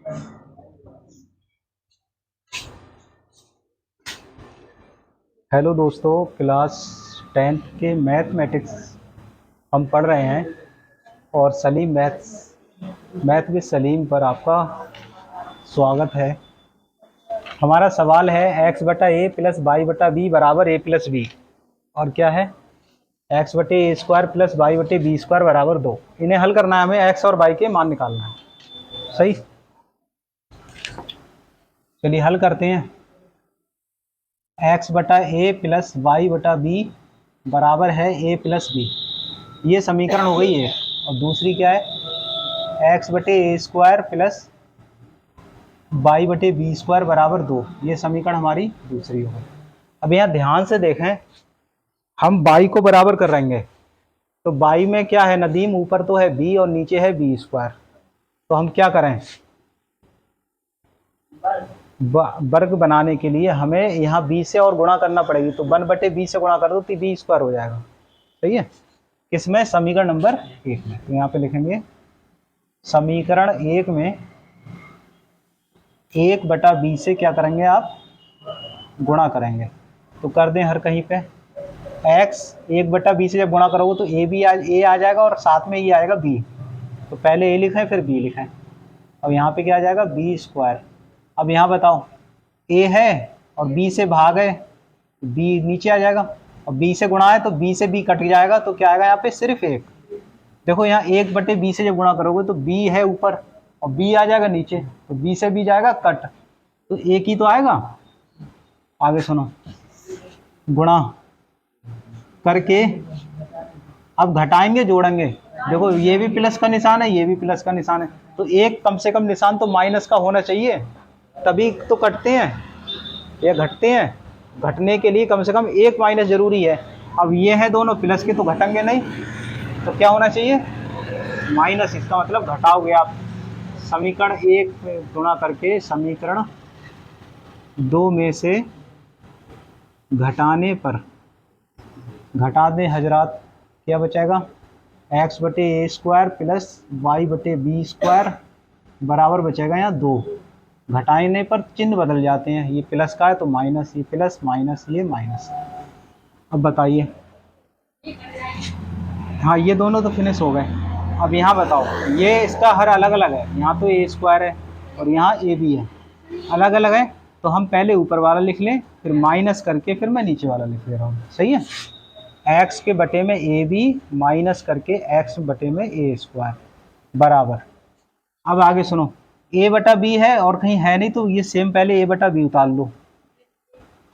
Hello दोस्तों, class 10th के mathematics हम पढ़ रहे हैं और सलीम मैथ विद सलीम पर आपका स्वागत है। हमारा सवाल है एक्स बटा ए प्लस वाई बटा बी बराबर ए प्लस बी, और क्या है एक्स बटे ए स्क्वायर प्लस वाई बटे बी स्क्वायर बराबर 2। इन्हें हल करना है, हमें एक्स और वाई के मान निकालना है। सही, चलिए हल करते हैं। एक्स बटा ए प्लस वाई बटा बी बराबर है ए प्लस बी, ये समीकरण हो गई है। और दूसरी क्या है, एक्स बटे ए स्क्वायर प्लस वाई बटे बी स्क्वायर बराबर 2, ये समीकरण हमारी दूसरी हो गई। अब यहाँ ध्यान से देखें, हम बाई को बराबर कर रहेंगे तो बाई में क्या है नदीम, ऊपर तो है बी और नीचे है बी स्क्वायर। तो हम क्या करें, वर्ग बनाने के लिए हमें यहाँ बी से और गुणा करना पड़ेगी। तो 1 बटे बी से गुणा कर दो तो बी स्क्वायर हो जाएगा। सही है, किसमें, समीकरण नंबर 1 में। तो यहाँ पे लिखेंगे समीकरण 1 में 1 बटा बी से क्या करेंगे आप, गुणा करेंगे। तो कर दें हर कहीं पे x 1 बटा बी से जब गुणा करोगे तो ए आ जाएगा और साथ में ये आएगा b। तो पहले a लिखें फिर b लिखें। अब यहाँ पे क्या आ जाएगा बी स्क्वायर। अब यहाँ बताओ a है और b से भाग है, b नीचे आ जाएगा और b से गुणा है तो b से b कट जाएगा। तो क्या आएगा यहाँ पे सिर्फ 1। देखो यहाँ 1 बटे बी से जब गुणा करोगे तो b है ऊपर और b आ जाएगा नीचे, तो b से b जाएगा कट, तो एक ही तो आएगा। आगे सुनो, गुणा करके अब घटाएंगे जोड़ेंगे। देखो ये भी प्लस का निशान है, ये भी प्लस का निशान है, तो एक कम से कम निशान तो माइनस का होना चाहिए, तभी तो कटते हैं या घटते हैं। घटने के लिए कम से कम एक माइनस जरूरी है। अब ये है दोनों प्लस के तो घटेंगे नहीं, तो क्या होना चाहिए माइनस। इसका मतलब घटाओगे आप समीकरण 1 में गुणा करके समीकरण 2 में से घटाने पर, घटा दें हजरात, क्या बचेगा एक्स बटे ए स्क्वायर प्लस वाई बटे बी स्क्वायर बराबर बचेगा यहाँ 2। घटाने पर चिन्ह बदल जाते हैं, ये प्लस का है तो माइनस, ये प्लस माइनस ये माइनस। अब बताइए, हाँ ये दोनों तो फिनिश हो गए। अब यहाँ बताओ, ये इसका हर अलग अलग है, यहाँ तो ए स्क्वायर है और यहाँ ए बी है, अलग अलग है। तो हम पहले ऊपर वाला लिख लें फिर माइनस करके फिर मैं नीचे वाला लिख ले रहा हूँ। सही है, एक्स के बटे में ए बी माइनस करके एक्स बटे में ए स्क्वायर बराबर। अब आगे सुनो, ए बटा बी है और कहीं है नहीं तो ये सेम पहले ए बटा बी उतार लो।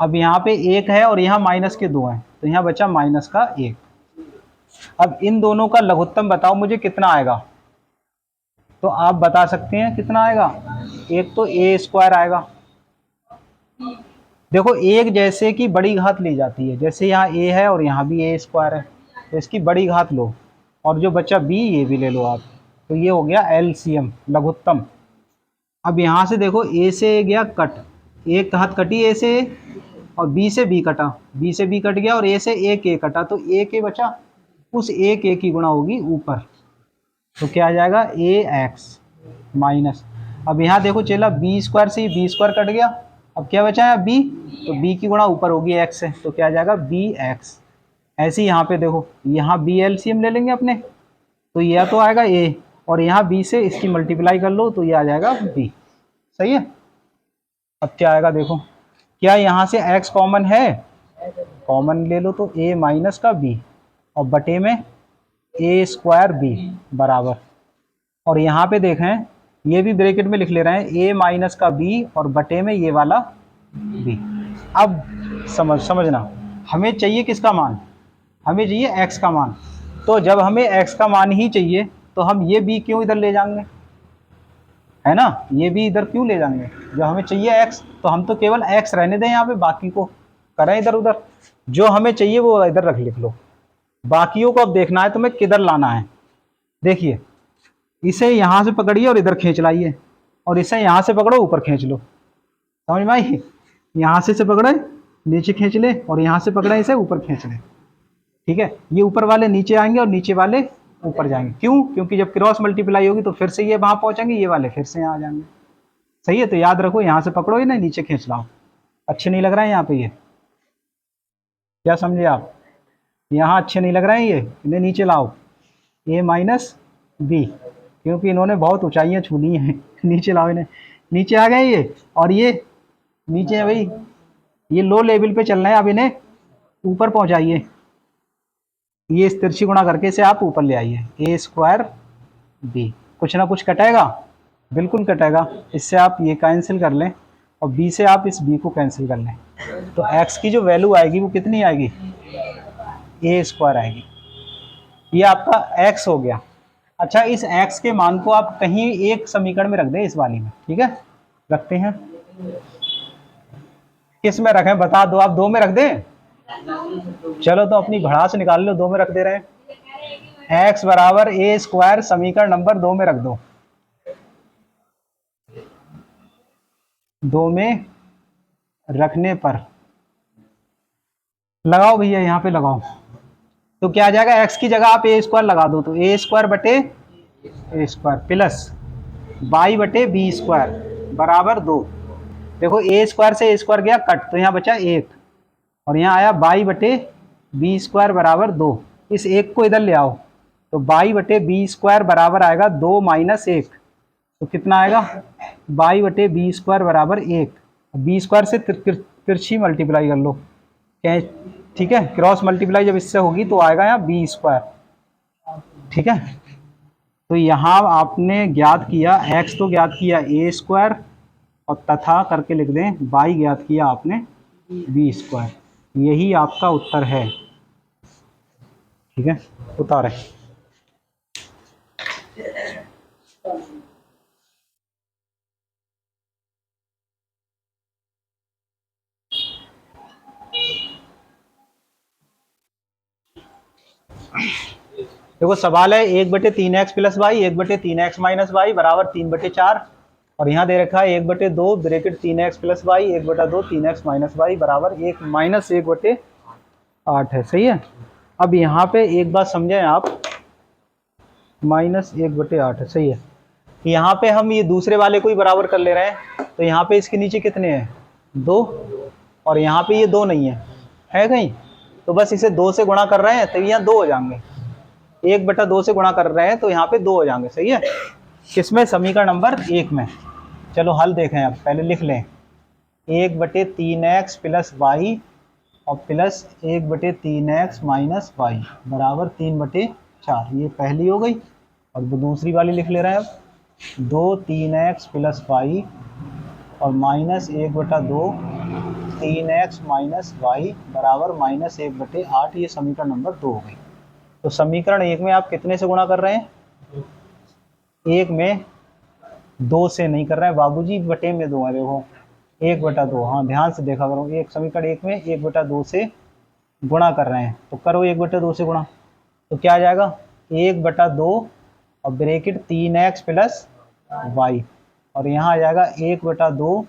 अब यहाँ पे 1 है और यहाँ माइनस के 2 हैं, तो यहाँ बचा माइनस का 1। अब इन दोनों का लघुत्तम बताओ मुझे कितना आएगा। तो आप बता सकते हैं कितना आएगा, एक तो ए स्क्वायर आएगा। देखो एक जैसे कि बड़ी घात ली जाती है, जैसे यहाँ ए है और यहाँ भी ए स्क्वायर है तो इसकी बड़ी घात लो, और जो बचा बी ये भी ले लो आप। तो ये हो गया एलसीएम लघुत्तम। अब यहाँ से देखो ए से ए गया कट, एक घात कटी ए से और बी से बी कटा, बी से बी कट गया और ए से एक ए कटा, तो एक ए बचा, उस एक ए की गुणा होगी ऊपर। तो क्या आ जाएगा ए एक्स माइनस। अब यहाँ देखो चला बी स्क्वायर से बी स्क्वायर कट गया, अब क्या बचा है बी, तो बी की गुणा ऊपर होगी एक्स से, तो क्या आ जाएगा बी एक्स। ऐसे ही यहाँ पे देखो, यहाँ बी एलसीएम ले लेंगे अपने, तो यह तो आएगा ए और यहाँ बी से इसकी मल्टीप्लाई कर लो तो ये आ जाएगा बी। सही है, अब क्या आएगा देखो, क्या यहाँ से एक्स कॉमन है, कॉमन ले लो तो ए माइनस का बी और बटे में ए स्क्वायर बी बराबर। और यहाँ पे देखें ये भी ब्रैकेट में लिख ले रहे हैं ए माइनस का बी और बटे में ये वाला बी। अब समझना, हमें चाहिए किसका मान, हमें चाहिए एक्स का मान। तो जब हमें एक्स का मान ही चाहिए तो हम ये बी क्यों इधर ले जाएंगे, है ना, ये भी इधर क्यों ले जाएंगे। जब हमें चाहिए एक्स तो हम तो केवल एक्स रहने दें यहाँ पे, बाकी को करें इधर उधर, जो हमें चाहिए वो इधर रख लिख लो, बाकियों को अब देखना है तुम्हें किधर लाना है। देखिए इसे यहाँ से पकड़िए और इधर खींच लाइए, और इसे यहाँ से पकड़ो ऊपर खींच लो। समझ में आई, यहाँ से पकड़े नीचे खींच ले और यहाँ से पकड़े इसे ऊपर खींच ले। ठीक है, ये ऊपर वाले नीचे आएंगे और नीचे वाले ऊपर जाएंगे। क्यों, क्योंकि जब क्रॉस मल्टीप्लाई होगी तो फिर से ये वहां पहुंचेंगे, ये वाले फिर से यहाँ आ जाएंगे। सही है, तो याद रखो यहाँ से पकड़ो ये, ना नीचे खींच लाओ। अच्छे नहीं लग रहा है यहाँ पे ये, क्या समझे आप? यहाँ अच्छे नहीं लग रहे हैं ये, इन्हें नीचे लाओ, ए माइनस बी, क्योंकि इन्होंने बहुत ऊंचाइयाँ छू ली हैं। नीचे लाओ इन्हें, नीचे आ गए ये, और ये नीचे है भाई, ये लो लेवल पे चलना है, अब इन्हें ऊपर पहुंचाइए। ये इस तिरछी गुणा करके इसे आप ऊपर ले आइए, ए स्क्वायर बी। कुछ ना कुछ कटेगा, बिल्कुल कटेगा। इससे आप ये कैंसिल कर लें, और बी से आप इस बी को कैंसिल कर लें, तो एक्स की जो वैल्यू आएगी वो कितनी आएगी? ए स्क्वायर आएगी। ये आपका एक्स हो गया। अच्छा, इस एक्स के मान को आप कहीं एक समीकरण में रख दें, इस वाली में, ठीक है? रखते हैं, किस में रखें बता दो आप, दो में रख दें? चलो तो अपनी भड़ास निकाल लो, दो में रख दे रहे हैं। एक्स बराबर ए स्क्वायर समीकरण नंबर दो में रख दो। दो में रखने पर लगाओ भैया, यहाँ पे लगाओ, तो क्या आ जाएगा? एक्स की जगह आप ए स्क्वायर लगा दो, तो ए स्क्वायर बटे ए स्क्वायर प्लस बाई बटे बी स्क्वायर बराबर दो। देखो ए स्क्वायर से ए स्क्वायर गया कट, तो यहाँ बचा एक, और यहाँ आया बाई बटे बी स्क्वायर बराबर दो। इस एक को इधर ले आओ, तो बाई बटे बी स्क्वायर बराबर आएगा दो माइनस एक, तो कितना आएगा? बाई बटे बी स्क्वायर बराबर एक। बी स्क्वायर से तिरछी मल्टीप्लाई कर लो, ठीक है? क्रॉस मल्टीप्लाई जब इससे होगी तो आएगा यहाँ बी स्क्वायर, ठीक है? तो यहाँ आपने ज्ञात किया, एक्स तो ज्ञात किया ए स्क्वायर, और तथा करके लिख दें बाई ज्ञात किया आपने बी स्क्वायर। यही आपका उत्तर है, ठीक है? उतारे। देखो सवाल है, एक बटे तीन एक्स प्लस वाई, एक बटे तीन एक्स माइनस वाई बराबर तीन बटे चार, और यहाँ दे रखा है एक बटे दो ब्रैकेट तीन एक्स प्लस वाई, एक बटा दो तीन एक्स माइनस वाई बराबर एक माइनस एक बटे आठ है। सही है? अब यहाँ पे एक बात समझें आप, माइनस एक बटे आठ है, सही है? यहाँ पे हम ये दूसरे वाले को ही बराबर कर ले रहे हैं, तो यहाँ पे इसके नीचे कितने हैं? दो, और यहाँ पे ये दो नहीं है कहीं, तो बस इसे दो से गुणा कर रहे हैं, तो यहाँ दो हो जाएंगे। एक बटा दो से गुणा कर रहे हैं, तो यहाँ पे दो हो जाएंगे। सही है? किसमें? समीकरण नंबर एक में। चलो हल देखें, अब पहले लिख लें, एक बटे तीन एक्स प्लस वाई और प्लस एक बटे तीन एक्स माइनस वाई बराबर तीन बटे चार। ये पहली हो गई, और दूसरी वाली लिख ले रहे हैं अब, दो तीन एक्स प्लस वाई और माइनस एक बटा दो तीन एक्स माइनस वाई बराबर माइनस एक बटे आठ। ये समीकरण नंबर दो हो गई। तो समीकरण एक में आप कितने से गुणा कर रहे हैं? एक में दो से नहीं कर रहे हैं बाबूजी, बटे में दो है, देखो एक बटा दो, हाँ ध्यान से देखा करो। एक समीकरण एक में एक बटा दो से गुणा कर रहे हैं, तो करो एक बटा दो से गुणा, तो क्या आ जाएगा? एक बटा दो और ब्रैकेट तीन एक्स प्लस वाई, और यहाँ आ जाएगा एक बटा दो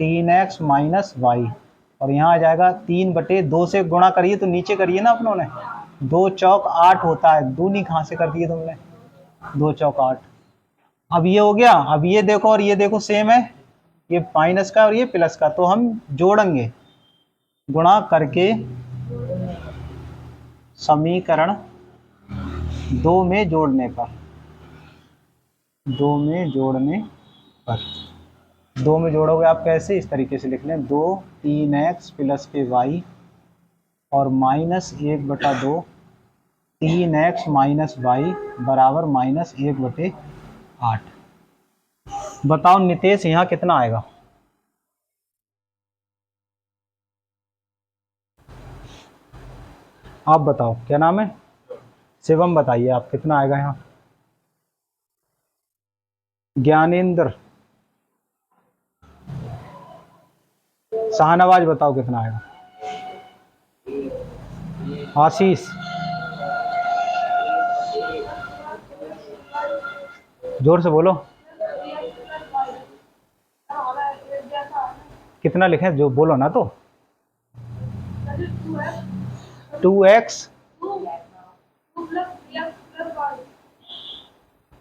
तीन एक्स माइनस वाई, और यहाँ आ जाएगा तीन बटे दो से गुणा करिए तो नीचे करिए ना अपनों ने, दो चौक आठ होता है, दूनी कहाँ से कर दिए तुमने? दो चौक आठ। अब ये हो गया। अब ये देखो और ये देखो सेम है, ये माइनस का और ये प्लस का, तो हम जोड़ेंगे गुणा करके समीकरण दो में जोड़ने पर, दो में जोड़ने पर, दो में जोड़ोगे आप कैसे? इस तरीके से लिख लें, दो तीन एक्स प्लस के वाई और माइनस एक बटा दो तीन एक्स माइनस वाई बराबर माइनस एक बटे आठ। बताओ नितेश, यहाँ कितना आएगा? आप बताओ, क्या नाम है? शिवम, बताइए आप कितना आएगा यहाँ? ज्ञानेंद्र, शाहनवाज बताओ कितना आएगा? आशीष, जोर से बोलो, कितना लिखें? जो बोलो ना, तो 2x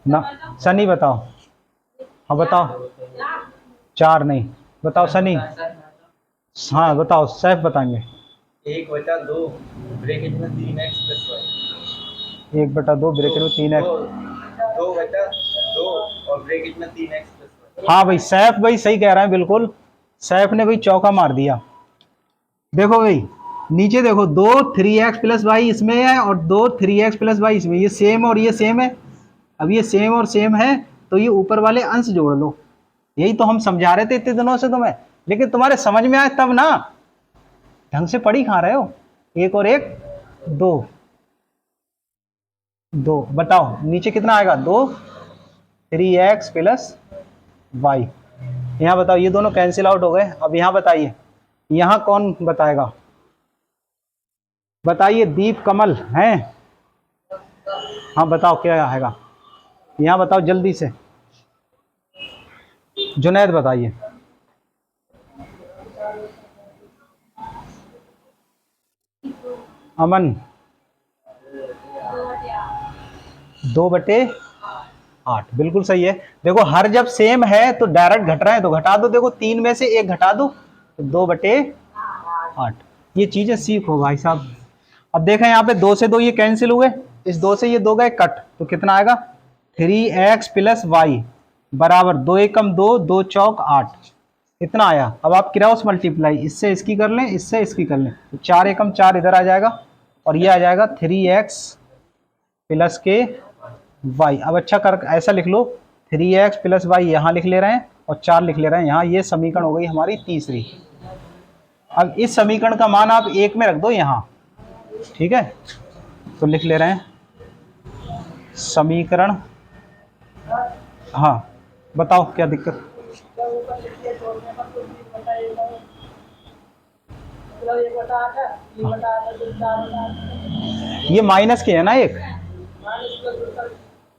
ना। सनी बताओ, हाँ बताओ, 4 नहीं, बताओ सनी। हाँ बताओ, सैफ बताएंगे। 1/2 ब्रैकेट में 3x प्लस वाई। 1/2 ब्रैकेट में 3x। 2/2 और ब्रैकेट में 3x प्लस वाई। हाँ भाई सैफ भाई सही कह रहे हैं बिल्कुल, सैफ ने भाई चौका मार दिया। देखो भाई नीचे देखो, 2 3x प्लस वाई इसमें है और 2 3x प्लस वाई इसमें, ये सेम और ये सेम है। अब ये सेम और सेम है तो ये ऊपर वाले अंश जोड़ लो। यही तो हम समझा रहे थे इतने दिनों से तुम्हें, लेकिन तुम्हारे समझ में आए तब ना, ढंग से पढ़ी खा रहे हो। 1 और 1 2, 2 बताओ नीचे कितना आएगा, 2 3x प्लस वाई। यहाँ बताओ ये दोनों कैंसिल आउट हो गए। अब यहाँ बताइए, यहाँ कौन बताएगा, बताइए दीप कमल हैं। हाँ बताओ क्या आएगा, यहाँ बताओ जल्दी से, जुनैद बताइए। अमन 2/8 बिल्कुल सही है। देखो हर जब सेम है तो डायरेक्ट घट रहे हैं तो घटा दो, देखो 3 में से 1 घटा दो तो 2/8। ये चीजें सीखो भाई साहब। अब देखें यहाँ पे 2 से 2 ये कैंसिल हुए, इस 2 से ये 2 गए कट, तो कितना आएगा 3x प्लस वाई बराबर 2 एकम 2, 2 चौक 8, इतना आया। अब आप क्रॉस मल्टीप्लाई इससे इसकी कर लें, इससे इसकी कर लें, तो 4 एकम 4 इधर आ जाएगा और ये आ जाएगा 3x प्लस के वाई। अब अच्छा कर ऐसा लिख लो, 3x प्लस वाई यहाँ लिख ले रहे हैं और 4 लिख ले रहे हैं यहाँ। ये समीकरण हो गई हमारी तीसरी। अब इस समीकरण का मान आप 1 में रख दो यहाँ, ठीक है। तो लिख ले रहे हैं समीकरण, हाँ बताओ क्या दिक्कत। ये माइनस के है ना, एक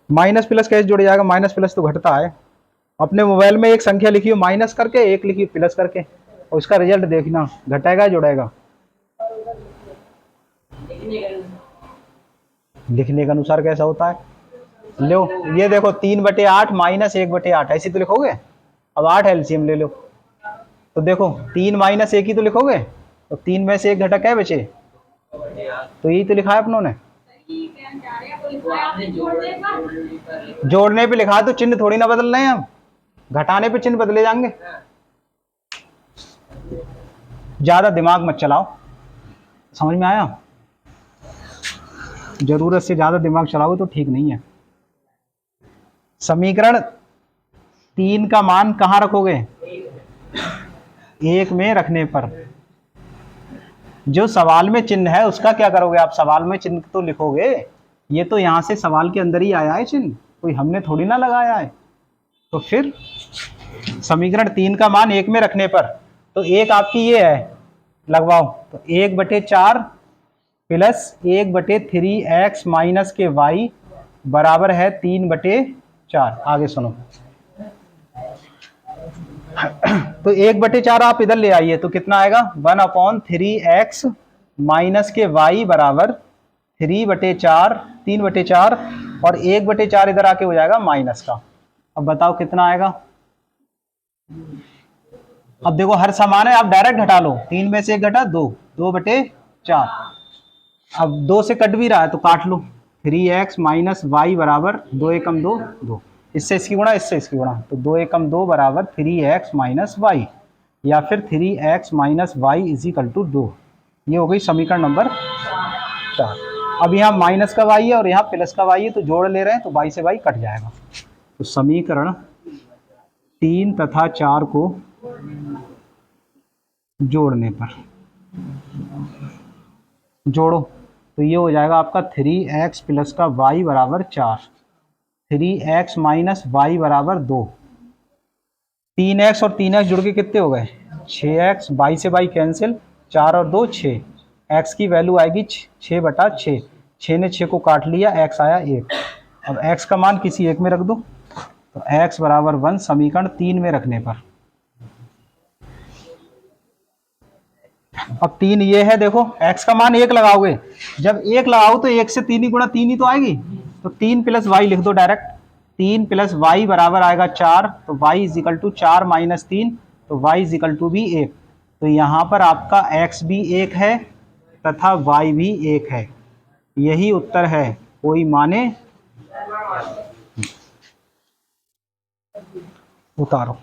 माइनस प्लस कैसे जुड़ जाएगा, माइनस प्लस तो घटता है। अपने मोबाइल में एक संख्या लिखी हो माइनस करके, एक लिखी प्लस करके, और उसका रिजल्ट देखना घटेगा जुड़ेगा। लिखने के अनुसार कैसा होता है, लो ये देखो 3/8 माइनस 1/8 ऐसी तो लिखोगे। अब 8 एलसीएम ले लो, तो देखो 3 माइनस 1 ही तो लिखोगे, तो 3 में से 1 घटा क्या बचे, तो यही तो लिखा है अपनों ने। जोड़ने पे लिखा है तो चिन्ह थोड़ी ना बदल रहे हैं हम, घटाने पे चिन्ह बदले जाएंगे। ज्यादा दिमाग मत चलाओ, समझ में आया, जरूरत से ज्यादा दिमाग चलाओगे तो ठीक नहीं है। समीकरण 3 का मान कहाँ रखोगे, 1 में रखने पर। जो सवाल में चिन्ह है उसका क्या करोगे आप, सवाल में चिन्ह तो लिखोगे, ये तो यहां से सवाल के अंदर ही आया है चिन्ह, कोई हमने थोड़ी ना लगाया है। तो फिर समीकरण 3 का मान 1 में रखने पर, तो 1 आपकी ये है, लगवाओ, तो 1/4 प्लस 1/3x माइनस के y बराबर है 3/4। आगे सुनो, तो 1/4 आप इधर ले आइए तो कितना आएगा 1/3x माइनस के y बराबर 3/4 और 1/4 इधर आके हो जाएगा माइनस का। अब बताओ कितना आएगा। अब देखो हर समान है, आप डायरेक्ट घटा लो, 3 में से 1 घटा 2, 2/4। अब 2 से कट भी रहा है तो काट लो, 3x माइनस वाई बराबर 2 एकम 2 2, इससे इसकी गुणा इससे इसकी गुणा, तो 2 एकम 2 बराबर 3x माइनस वाई, या फिर 3x minus Y is equal to 2। ये हो गई समीकरण नंबर 4। अब यहाँ माइनस का वाई है और यहाँ प्लस का वाई है, तो जोड़ ले रहे हैं तो वाई से वाई कट जाएगा। तो समीकरण 3 तथा 4 को जोड़ने पर, जोड़ो तो ये हो जाएगा आपका 3x प्लस का y बराबर 4, 3x माइनस वाई बराबर 2, 3x और 3x जुड़ के कितने हो गए 6x, y से y कैंसिल, 4 और 2 6, x की वैल्यू आएगी 6/6, 6 ने 6 को काट लिया, x आया 1। अब x का मान किसी एक में रख दो, तो x बराबर 1 समीकरण 3 में रखने पर। अब 3 ये है, देखो x का मान 1 लगाओगे, जब 1 लगाओ तो 1 से 3 ही गुणा 3 ही तो आएगी, तो 3 प्लस वाई लिख दो डायरेक्ट, 3 प्लस वाई बराबर आएगा 4, तो Y is equal to 4 minus 3, तो वाई इज इक्वल टू भी 1। तो यहाँ पर आपका x भी 1 है तथा y भी 1 है। यही उत्तर है, कोई माने। उतारो।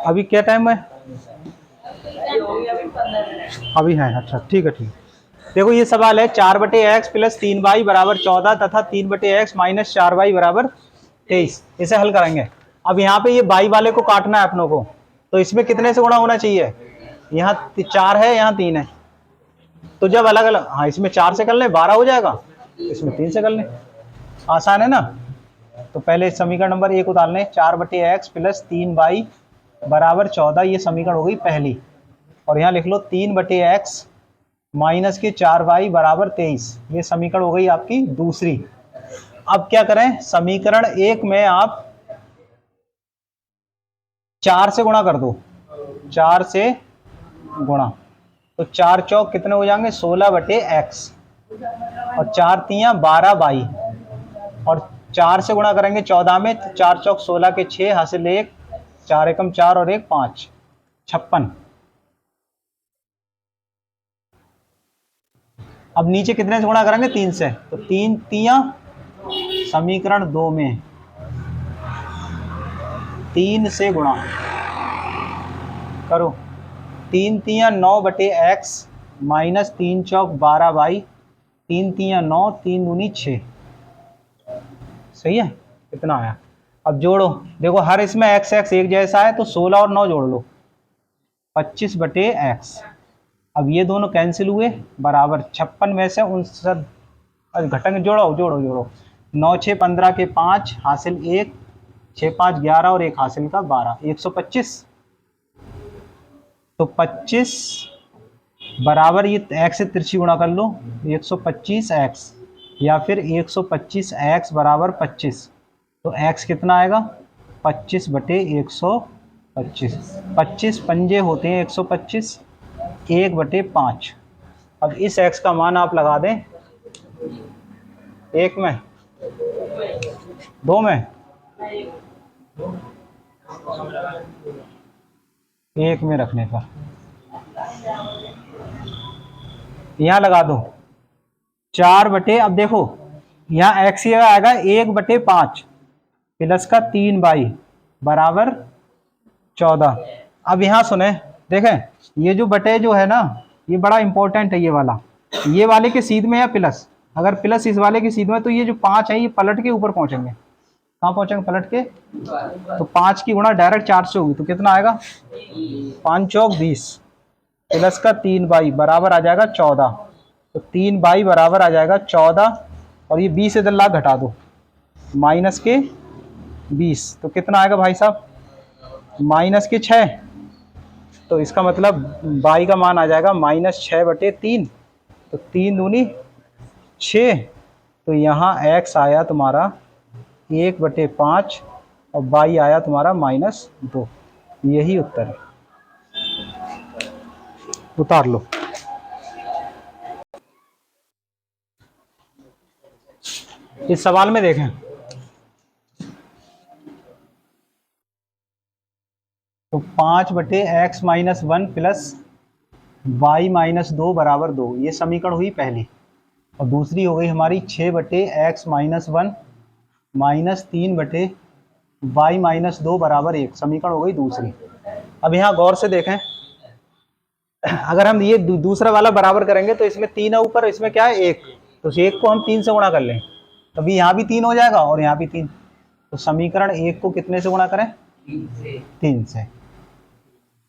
अभी क्या टाइम है? अभी है, अच्छा ठीक है ठीक। देखो ये सवाल है 4/x प्लस 3y बराबर 14 तथा 3/x माइनस 4y बराबर 23। इसे हल करेंगे। अब यहाँ पे ये y वाले को काटना है अपनों को, तो इसमें कितने से गुणा होना चाहिए? यहाँ 4 है, यहाँ 3 है, तो जब अलग अलग, हाँ इसमें 4 से कर लें 12 हो जाएगा, इसमें 3 से कर लें, आसान है ना। तो पहले समीकरण नंबर 1 उतार लें, 4/x प्लस 3y बराबर 14, ये समीकरण हो गई पहली। और यहाँ लिख लो 3/x माइनस के 4y बराबर 23, ये समीकरण हो गई आपकी दूसरी। अब क्या करें, समीकरण 1 में आप 4 से गुणा कर दो, 4 से गुणा, तो 4 चौक कितने हो जाएंगे 16/x, और 4 तियां 12y, और 4 से गुणा करेंगे 14 में, तो 4 चौक 16 के 6 हासिल 1, 4 एकम 4 और 1 5, 56। अब नीचे कितने से गुणा करेंगे 3 से, तो 3 तियां, समीकरण 2 में 3 से गुणा करो, 3 तियां 9/x माइनस 3 चौक 12y, 3 तियां 9, 3 दूनी 6, सही है। कितना आया? अब जोड़ो, देखो हर इसमें x एक जैसा है, तो 16 और 9 जोड़ लो, 25/x। अब ये दोनों कैंसिल हुए, बराबर 56 में से 59 घटक जोड़ो जोड़ो जोड़ो, 9 6 15 के 5 हासिल 1, 6 5 11 और 1 हासिल का 12, 125। तो 25 बराबर ये x से तिरछी गुणा कर लो, 125x, या फिर 125x बराबर 25, तो x कितना आएगा 25/125, 25 पंजे होते हैं 125, 1/5। अब इस x का मान आप लगा दें, 1 में 2 में 1 में रखने पर यहाँ लगा दो 4 अब देखो यहाँ x ये आएगा 1/5 प्लस का 3y बराबर 14। अब यहाँ सुने, देखें ये जो बटे जो है ना, ये बड़ा इंपॉर्टेंट है, ये वाले के सीध में है प्लस, अगर प्लस इस वाले की सीध में, तो ये जो 5 है ये पलट के ऊपर पहुंचेंगे। कहाँ पहुंचेंगे? पलट के। तो 5 की गुणा डायरेक्ट 4 से होगी, तो कितना आएगा 5 चौक 20 प्लस का 3y बराबर आ जाएगा 14, तो 3y बराबर आ जाएगा 14, और ये 20 इधर ला घटा दो, माइनस के 20, तो कितना आएगा भाई साहब माइनस के 6। तो इसका मतलब y का मान आ जाएगा -6/3, तो 3 दूनी 6, तो यहाँ x आया तुम्हारा 1/5 और y आया तुम्हारा -2। यही उत्तर है, उतार लो। इस सवाल में देखें, तो 5/x - 1 प्लस y - 2 बराबर 2, ये समीकरण हुई पहली। और दूसरी हो गई हमारी 6/x - 1 माइनस 3/y - 2 बराबर 1, समीकरण हो गई दूसरी। अब यहाँ गौर से देखें, अगर हम ये दूसरा वाला बराबर करेंगे तो इसमें 3 है ऊपर, इसमें क्या है 1, तो 1 को हम 3 से गुणा कर लें, तभी यहाँ भी 3 हो जाएगा और यहाँ भी 3। तो समीकरण 1 को कितने से गुणा करें?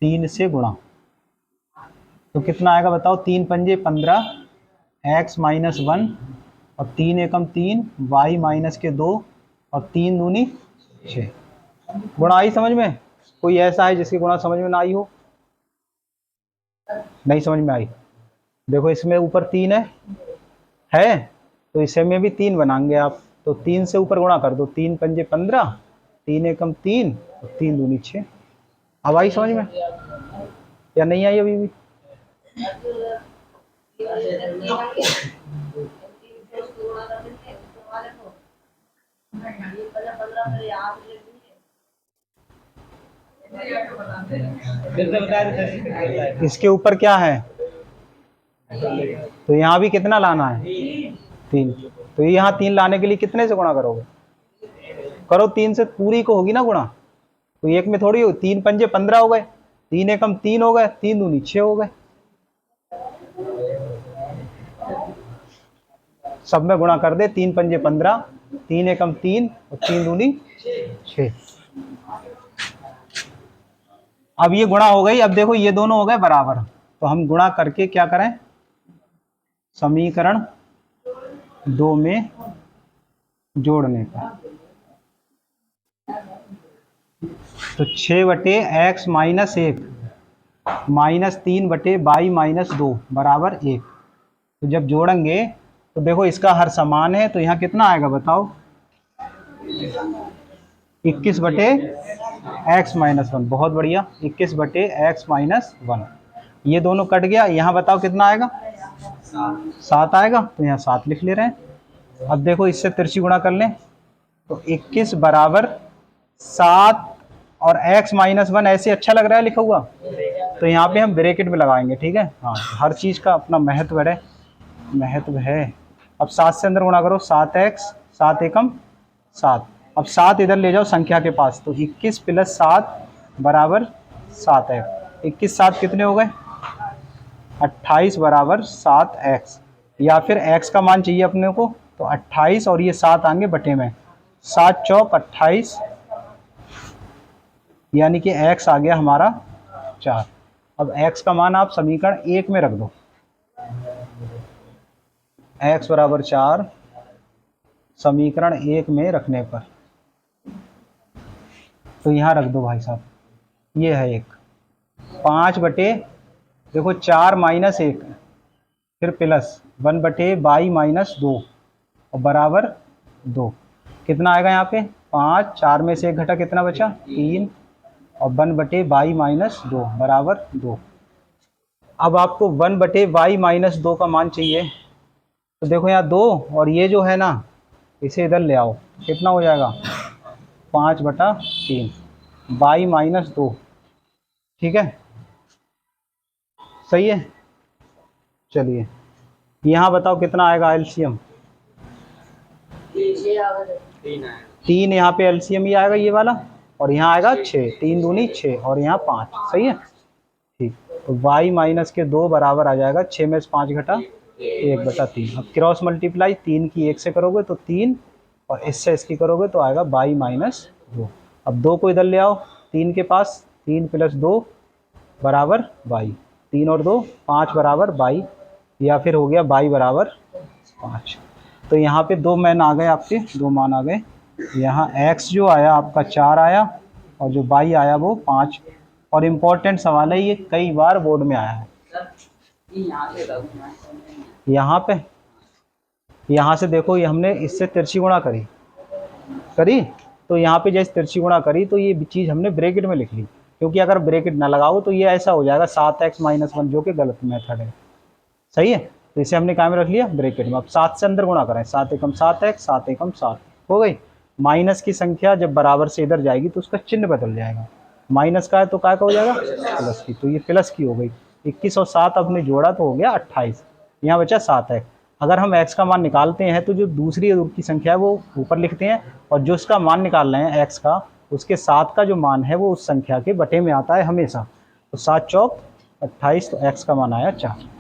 3 से गुणा, तो कितना आएगा बताओ? 3 पंजे 15, x - 1 और 3 एकम 3, y माइनस के 2 और 3 दूनी 6। गुणा आई समझ में? कोई ऐसा है जिसकी गुणा समझ में ना आई हो? नहीं समझ में आई? देखो इसमें ऊपर 3 है, तो इसे में भी 3 बनाएंगे आप, तो 3 से ऊपर गुणा कर दो, 3 पंजे 15, 3 एकम 3 और 3 दूनी 6। अब आई समझ में या नहीं आई अभी भी? फिर से बता दे सर, कितना है? इसके ऊपर क्या है, तो यहाँ भी कितना लाना है, 3। तो यहाँ 3 लाने के लिए कितने से गुणा करोगे, करो 3 से, पूरी को होगी ना गुणा, तो एक में थोड़ी हो, 3 पंजे 15 हो गए, 3 एकम 3 हो गए, 3 दूनी 6 हो गए, सब में गुणा कर दे, 3 पंजे 15, 3 एकम 3 और 3 दूनी 6। अब ये गुणा हो गई, अब देखो ये दोनों हो गए बराबर, तो हम गुणा करके क्या करें, समीकरण 2 में जोड़ने का, तो 6/x minus 1 minus 3/y minus 2 बराबर 1। तो जब जोड़ेंगे तो देखो इसका हर समान है, तो यहाँ कितना आएगा बताओ, 21/x माइनस 1, बहुत बढ़िया, 21/x माइनस 1। ये दोनों कट गया, यहाँ बताओ कितना आएगा, 7 आएगा, तो यहाँ 7 लिख ले रहे हैं। अब देखो इससे तिरछी गुणा कर लें, तो 21 बराबर 7 और x माइनस 1 ऐसे अच्छा लग रहा है लिखा हुआ, तो यहाँ पे हम ब्रैकेट में लगाएंगे, ठीक है। हाँ, हर चीज़ का अपना महत्व है। अब 7 से अंदर गुणा करो, 7x, 7 एकम 7, अब 7 इधर ले जाओ संख्या के पास, तो 21 + 7 बराबर 7x, 21 7 कितने हो गए, 28 बराबर 7x, या फिर x का मान चाहिए अपने को, तो 28 और ये 7 आएंगे बटे में, 7 चौक 28, यानी कि x आ गया हमारा 4। अब x का मान आप समीकरण 1 में रख दो, x बराबर 4 समीकरण 1 में रखने पर, तो यहाँ रख दो भाई साहब, ये है 1, 5 बटे देखो 4 माइनस 1 फिर प्लस 1/y माइनस 2 और बराबर 2, कितना आएगा यहाँ पे, 5, 4 में से 1 घटा कितना बचा, 3 और 1/y माइनस 2 बराबर 2। अब आपको 1/y माइनस 2 का मान चाहिए, तो देखो यहाँ 2 और ये जो है ना इसे इधर ले आओ, कितना हो जाएगा, 5/3 y माइनस 2, ठीक है, सही है। चलिए यहाँ बताओ कितना आएगा एलसीएम, 3 यहाँ पे एलसीएम ही आएगा ये वाला, और यहाँ आएगा 6, 3 दूनी 6 और यहाँ 5, सही है, ठीक। तो y माइनस के 2 बराबर आ जाएगा 6 में से 5 घटा 1/3। अब क्रॉस मल्टीप्लाई 3 की 1 से करोगे तो 3 और इससे इसकी करोगे तो आएगा y माइनस 2। अब 2 को इधर ले आओ 3 के पास, 3 + 2 बराबर y, 3 और 2 5 बराबर y, या फिर हो गया y बराबर 5। तो यहाँ पे 2 मान आ गए आपके, 2 मान आ गए, यहाँ x जो आया आपका 4 आया और जो y आया वो 5। और इम्पोर्टेंट सवाल है, ये कई बार बोर्ड में आया है। यहाँ से देखो, ये हमने इससे तिरछी गुणा करी, तो यहाँ पे जैसे तिरछी गुणा करी तो ये चीज़ हमने ब्रैकेट में लिख ली, क्योंकि अगर ब्रैकेट ना लगाओ तो ये ऐसा हो जाएगा 7x माइनस 1, जो कि गलत मेथड है, सही है। तो इसे हमने क्या में रख लिया, ब्रैकेट में। अब 7 से अंदर गुणा करें, 7 एकम 7x, 7 एकम 7 हो गई। माइनस की संख्या जब बराबर से इधर जाएगी तो उसका चिन्ह बदल जाएगा, माइनस का है तो क्या का हो जाएगा, प्लस की, तो ये प्लस की हो गई। 21 और 7 अपने जोड़ा तो हो गया 28, यहाँ बचा 7x। अगर हम x का मान निकालते हैं तो जो दूसरी की संख्या है वो ऊपर लिखते हैं, और जो उसका मान निकाल रहे हैं x का, उसके 7 का जो मान है वो उस संख्या के बटे में आता है हमेशा। तो 7 चौक 28, तो x का मान आया 4।